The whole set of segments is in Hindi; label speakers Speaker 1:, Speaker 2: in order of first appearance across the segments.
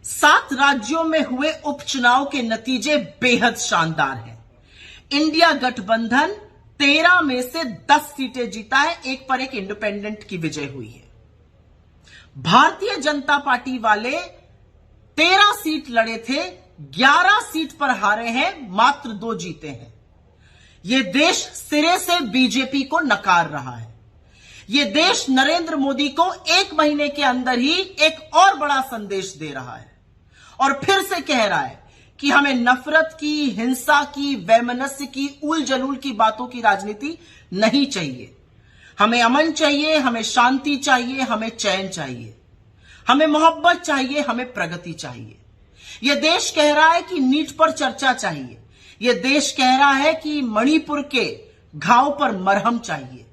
Speaker 1: 7 राज्यों में हुए उपचुनाव के नतीजे बेहद शानदार हैं। इंडिया गठबंधन 13 में से 10 सीटें जीता है, एक पर एक इंडिपेंडेंट की विजय हुई है। भारतीय जनता पार्टी वाले 13 सीट लड़े थे, 11 सीट पर हारे हैं, मात्र 2 जीते हैं। यह देश सिरे से बीजेपी को नकार रहा है। यह देश नरेंद्र मोदी को 1 महीने के अंदर ही एक और बड़ा संदेश दे रहा है और फिर से कह रहा है कि हमें नफरत की, हिंसा की, वैमनस्य की, उल जलूल की बातों की राजनीति नहीं चाहिए। हमें अमन चाहिए, हमें शांति चाहिए, हमें चैन चाहिए, हमें मोहब्बत चाहिए, हमें प्रगति चाहिए। यह देश कह रहा है कि नीट पर चर्चा चाहिए। यह देश कह रहा है कि मणिपुर के घाव पर मरहम चाहिए।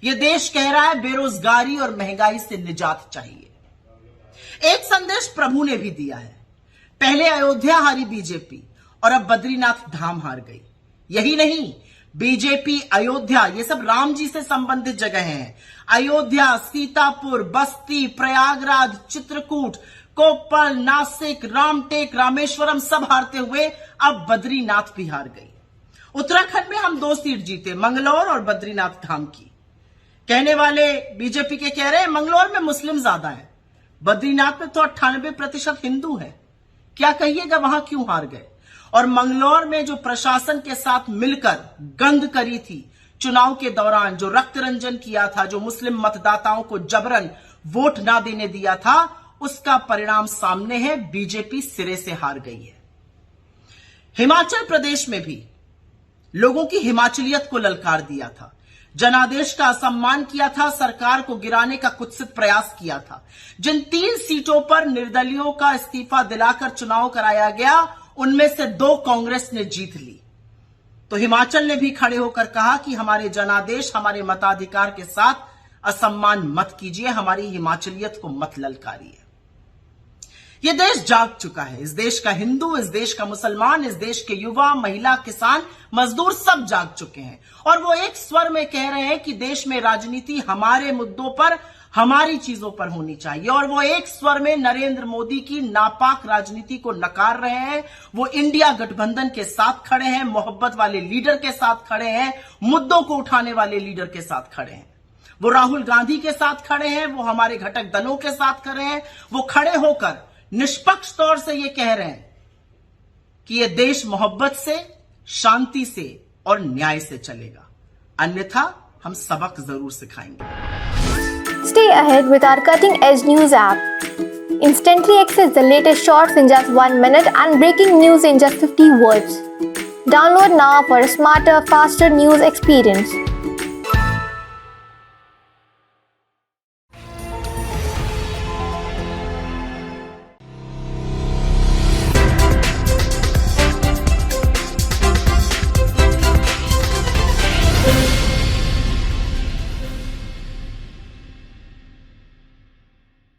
Speaker 1: यह देश कह रहा है बेरोजगारी और महंगाई से निजात चाहिए। एक संदेश प्रभु ने भी दिया है। पहले अयोध्या हारी बीजेपी और अब बद्रीनाथ धाम हार गई। यही नहीं, बीजेपी, अयोध्या, ये सब राम जी से संबंधित जगह हैं। अयोध्या, सीतापुर, बस्ती, प्रयागराज, चित्रकूट, कोप्पल, नासिक, रामटेक, रामेश्वरम सब हारते हुए अब बद्रीनाथ भी हार गई। उत्तराखंड में हम 2 सीट जीते, मंगलौर और बद्रीनाथ धाम की। कहने वाले बीजेपी के कह रहे हैं मंगलौर में मुस्लिम ज्यादा है, बद्रीनाथ में तो 98% हिंदू है। क्या कहिएगा, वहां क्यों हार गए? और मंगलौर में जो प्रशासन के साथ मिलकर गंद करी थी चुनाव के दौरान, जो रक्त रंजन किया था, जो मुस्लिम मतदाताओं को जबरन वोट ना देने दिया था, उसका परिणाम सामने है। बीजेपी सिरे से हार गई है। हिमाचल प्रदेश में भी लोगों की हिमाचलियत को ललकार दिया था, जनादेश का असम्मान किया था, सरकार को गिराने का कुत्सित प्रयास किया था। जिन 3 सीटों पर निर्दलियों का इस्तीफा दिलाकर चुनाव कराया गया, उनमें से 2 कांग्रेस ने जीत ली। तो हिमाचल ने भी खड़े होकर कहा कि हमारे जनादेश, हमारे मताधिकार के साथ असम्मान मत कीजिए, हमारी हिमाचलियत को मत ललकारिए। यह देश जाग चुका है। इस देश का हिंदू, इस देश का मुसलमान, इस देश के युवा, महिला, किसान, मजदूर सब जाग चुके हैं और वो एक स्वर में कह रहे हैं कि देश में राजनीति हमारे मुद्दों पर, हमारी चीजों पर होनी चाहिए। और वो एक स्वर में नरेंद्र मोदी की नापाक राजनीति को नकार रहे हैं। वो इंडिया गठबंधन के साथ खड़े हैं, मोहब्बत वाले लीडर के साथ खड़े हैं, मुद्दों को उठाने वाले लीडर के साथ खड़े हैं। वो राहुल गांधी के साथ खड़े हैं, वो हमारे घटक दलों के साथ खड़े हैं। वो खड़े होकर निष्पक्ष तौर से ये कह रहे हैं कि ये देश मोहब्बत से, शांति से और न्याय से चलेगा, अन्यथा हम सबक जरूर सिखाएंगे।
Speaker 2: Stay ahead with our cutting-edge news app. Instantly access the latest shorts in just 1 minute and breaking news in just 50 words. Download now for a smarter, faster news experience.